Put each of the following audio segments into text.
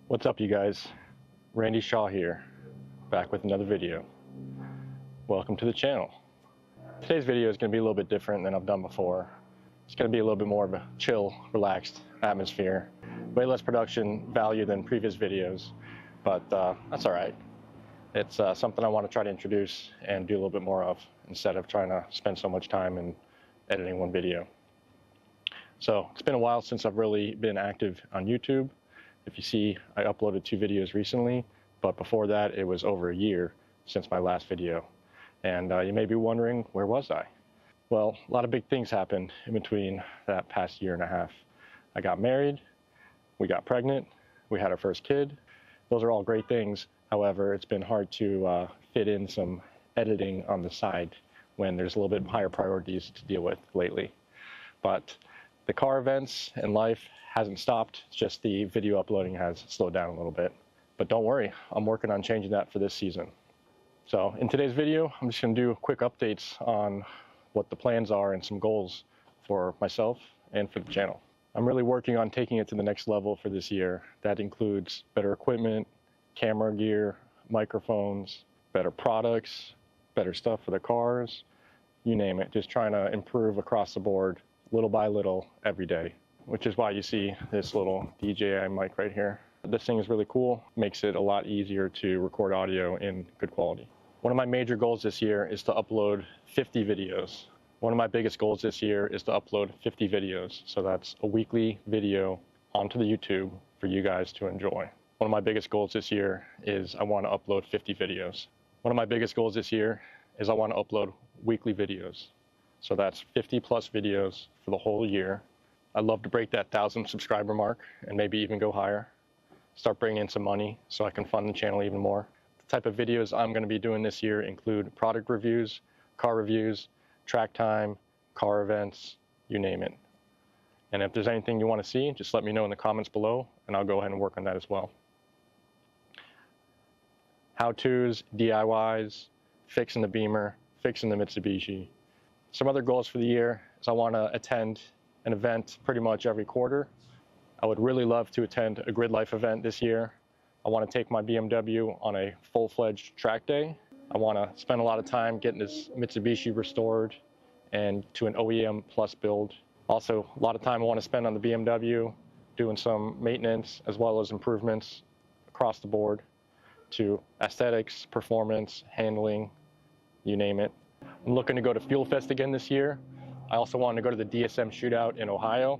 What's up, you guys? Randy Shaw here, back with another video. Welcome to the channel. Today's video is going to be a little bit different than I've done before. It's going to be a little bit more of a chill, relaxed atmosphere. Way less production value than previous videos, but that's alright. It's something I want to try to introduce and do a little bit more of instead of trying to spend so much time in editing one video. So it's been a while since I've really been active on YouTube. If you see, I uploaded 2 videos recently, but before that it was over a year since my last video. And you may be wondering, where was I? Well, a lot of big things happened in between that past year and a half. I got married, we got pregnant, we had our first kid. Those are all great things. However, it's been hard to fit in some editing on the side when there's a little bit higher priorities to deal with lately. But the car events and life hasn't stopped, it's just the video uploading has slowed down a little bit. But don't worry, I'm working on changing that for this season. So in today's video, I'm just going to do quick updates on what the plans are and some goals for myself and for the channel. I'm really working on taking it to the next level for this year. That includes better equipment, camera gear, microphones, better products, better stuff for the cars, you name it. Just trying to improve across the board, little by little, every day, which is why you see this little DJI mic right here. This thing is really cool, makes it a lot easier to record audio in good quality. One of my major goals this year is to upload 50 videos. One of my biggest goals this year is to upload 50 videos. So that's a weekly video onto the YouTube for you guys to enjoy. One of my biggest goals this year is I want to upload 50 videos. One of my biggest goals this year is I want to upload weekly videos. So that's 50 plus videos for the whole year. I'd love to break that 1,000 subscriber mark and maybe even go higher. Start bringing in some money so I can fund the channel even more. The type of videos I'm going to be doing this year include product reviews, car reviews, track time, car events, you name it. And if there's anything you want to see, just let me know in the comments below and I'll go ahead and work on that as well. How-tos, DIYs, fixing the Beamer, fixing the Mitsubishi. Some other goals for the year is I want to attend an event pretty much every quarter. I would really love to attend a Grid Life event this year. I want to take my BMW on a full-fledged track day. I want to spend a lot of time getting this Mitsubishi restored and to an OEM plus build. Also, a lot of time I want to spend on the BMW doing some maintenance as well as improvements across the board to aesthetics, performance, handling, you name it. I'm looking to go to Fuel Fest again this year. I also want to go to the DSM shootout in Ohio.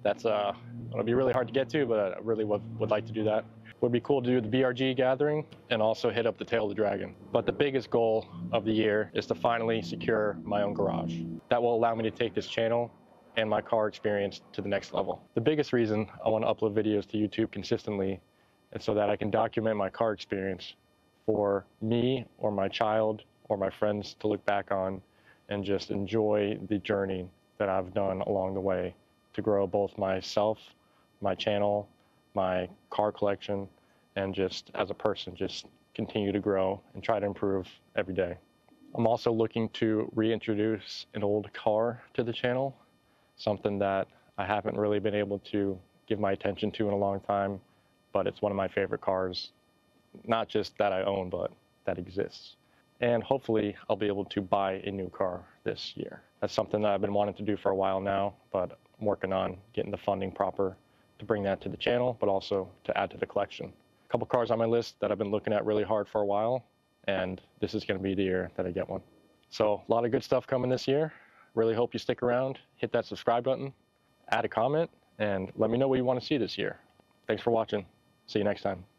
That's it'll be really hard to get to, but I really would like to do that. It would be cool to do the BRG gathering and also hit up the Tail of the Dragon. But the biggest goal of the year is to finally secure my own garage. That will allow me to take this channel and my car experience to the next level. The biggest reason I want to upload videos to YouTube consistently is so that I can document my car experience for me or my child or my friends to look back on and just enjoy the journey that I've done along the way to grow both myself, my channel, my car collection, and just as a person, just continue to grow and try to improve every day. I'm also looking to reintroduce an old car to the channel, something that I haven't really been able to give my attention to in a long time, but it's one of my favorite cars, not just that I own, but that exists. And hopefully I'll be able to buy a new car this year. That's something that I've been wanting to do for a while now, but I'm working on getting the funding proper to bring that to the channel, but also to add to the collection. A couple cars on my list that I've been looking at really hard for a while, and this is going to be the year that I get one. So a lot of good stuff coming this year. Really hope you stick around, hit that subscribe button, add a comment, and let me know what you want to see this year. Thanks for watching. See you next time.